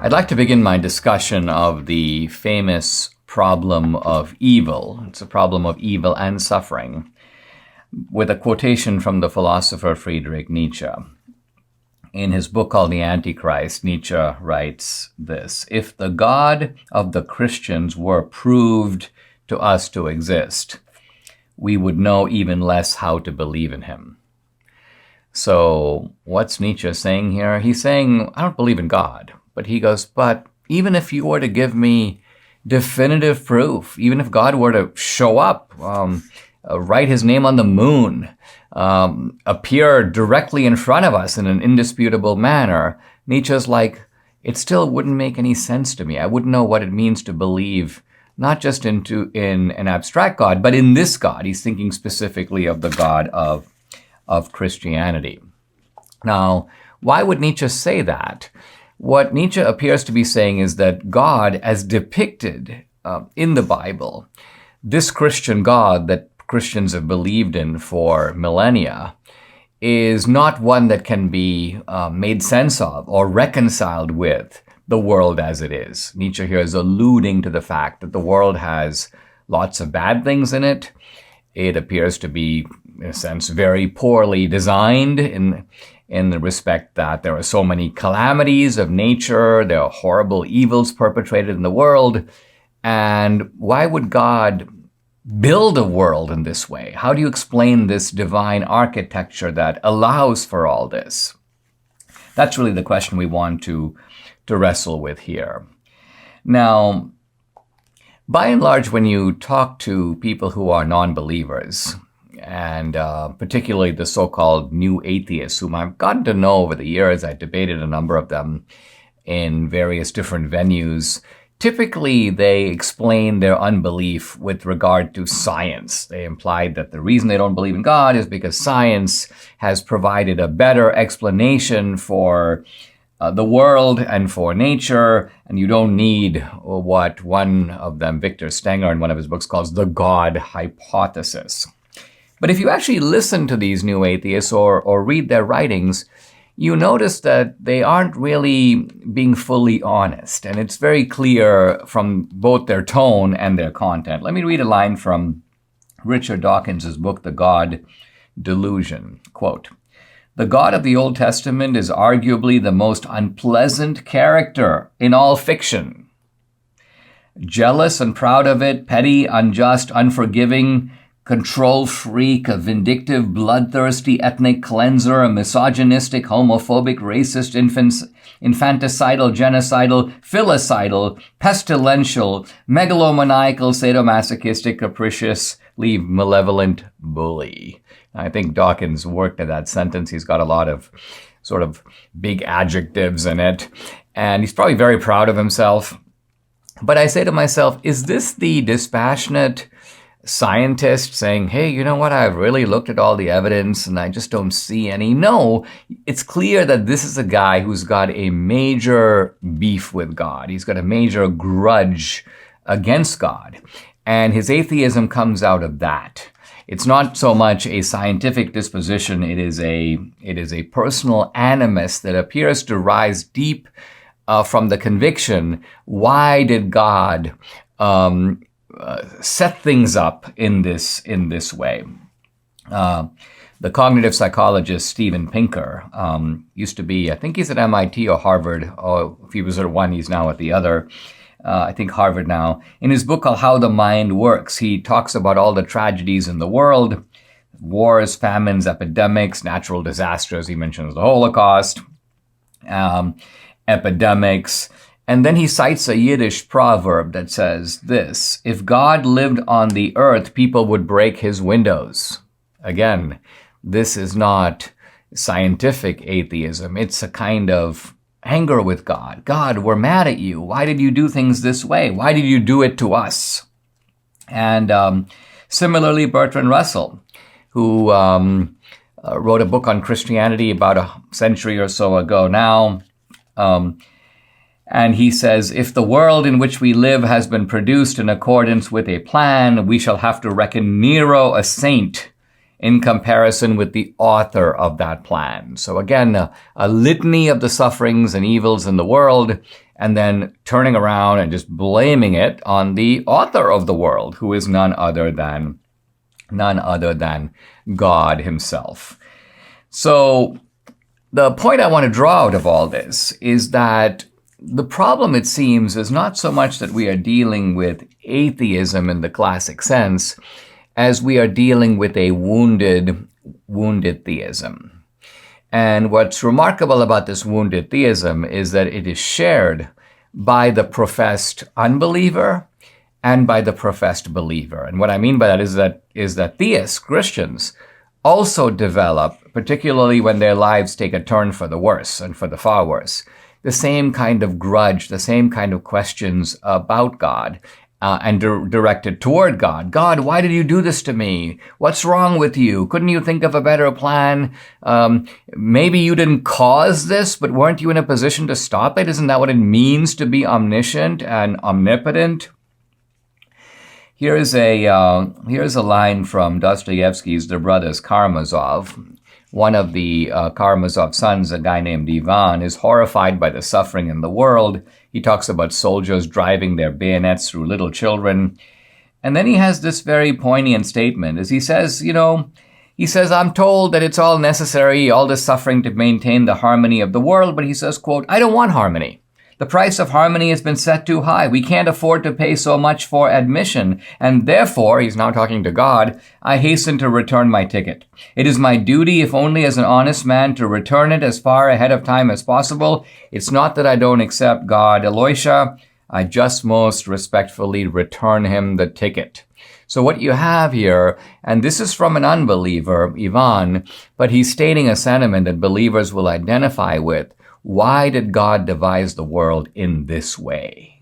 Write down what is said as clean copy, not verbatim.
I'd like to begin my discussion of the famous problem of evil. It's a problem of evil and suffering, with a quotation from the philosopher Friedrich Nietzsche. In his book called The Antichrist, Nietzsche writes this: "If the God of the Christians were proved to us to exist, we would know even less how to believe in him." So what's Nietzsche saying here? He's saying, I don't believe in God. But he goes, but even if you were to give me definitive proof, even if God were to show up, write his name on the moon, appear directly in front of us in an indisputable manner, Nietzsche's like, it still wouldn't make any sense to me. I wouldn't know what it means to believe not just in an abstract God, but in this God. He's thinking specifically of the God of Christianity. Now, why would Nietzsche say that? What Nietzsche appears to be saying is that God, as depicted in the Bible, this Christian God that Christians have believed in for millennia, is not one that can be made sense of or reconciled with the world as it is. Nietzsche here is alluding to the fact that the world has lots of bad things in it. It appears to be, in a sense, very poorly designed in the respect that there are so many calamities of nature, there are horrible evils perpetrated in the world. And why would God build a world in this way? How do you explain this divine architecture that allows for all this? That's really the question we want to wrestle with here. Now, by and large, when you talk to people who are non-believers, and particularly the so-called new atheists, whom I've gotten to know over the years, I debated a number of them in various different venues. Typically, they explain their unbelief with regard to science. They implied that the reason they don't believe in God is because science has provided a better explanation for the world and for nature, and you don't need what one of them, Victor Stenger, in one of his books calls the God hypothesis. But if you actually listen to these new atheists or read their writings, you notice that they aren't really being fully honest. And it's very clear from both their tone and their content. Let me read a line from Richard Dawkins' book, The God Delusion. Quote, "The God of the Old Testament is arguably the most unpleasant character in all fiction. Jealous and proud of it, petty, unjust, unforgiving, control freak, a vindictive, bloodthirsty ethnic cleanser, a misogynistic, homophobic, racist, infanticidal, genocidal, filicidal, pestilential, megalomaniacal, sadomasochistic, capriciously malevolent bully." I think Dawkins worked at that sentence. He's got a lot of sort of big adjectives in it, and he's probably very proud of himself. But I say to myself, is this the dispassionate scientist saying, hey, you know what, I've really looked at all the evidence and I just don't see any? No, it's clear that this is a guy who's got a major beef with God. He's got a major grudge against God. And his atheism comes out of that. It's not so much a scientific disposition, it is a personal animus that appears to rise deep from the conviction, why did God set things up in this way? The cognitive psychologist Steven Pinker used to be, I think he's at MIT or Harvard. Oh, if he was at one, he's now at the other. I think Harvard now. In his book called How the Mind Works, he talks about all the tragedies in the world: wars, famines, epidemics, natural disasters. He mentions the Holocaust, epidemics. And then he cites a Yiddish proverb that says this: if God lived on the earth, people would break his windows. Again, this is not scientific atheism. It's a kind of anger with God. God, we're mad at you. Why did you do things this way? Why did you do it to us? And similarly, Bertrand Russell, who wrote a book on Christianity about a century or so ago now, and he says, if the world in which we live has been produced in accordance with a plan, we shall have to reckon Nero a saint in comparison with the author of that plan. So again, a litany of the sufferings and evils in the world, and then turning around and just blaming it on the author of the world, who is none other than God himself. So the point I want to draw out of all this is that the problem, it seems, is not so much that we are dealing with atheism in the classic sense as we are dealing with a wounded theism. And what's remarkable about this wounded theism is that it is shared by the professed unbeliever and by the professed believer. And what I mean by that is that theists, Christians, also develop, particularly when their lives take a turn for the worse and for the far worse, the same kind of grudge, the same kind of questions about God, and directed toward God. God, why did you do this to me? What's wrong with you? Couldn't you think of a better plan? Maybe you didn't cause this, but weren't you in a position to stop it? Isn't that what it means to be omniscient and omnipotent? Here's a line from Dostoevsky's The Brothers Karamazov. One of the Karamazov sons, a guy named Ivan, is horrified by the suffering in the world. He talks about soldiers driving their bayonets through little children. And then he has this very poignant statement as he says, I'm told that it's all necessary, all this suffering to maintain the harmony of the world. But he says, quote, I don't want harmony. The price of harmony has been set too high. We can't afford to pay so much for admission. And therefore, he's now talking to God, I hasten to return my ticket. It is my duty, if only as an honest man, to return it as far ahead of time as possible. It's not that I don't accept God, Eloisha. I just most respectfully return him the ticket. So what you have here, and this is from an unbeliever, Ivan, but he's stating a sentiment that believers will identify with. Why did God devise the world in this way?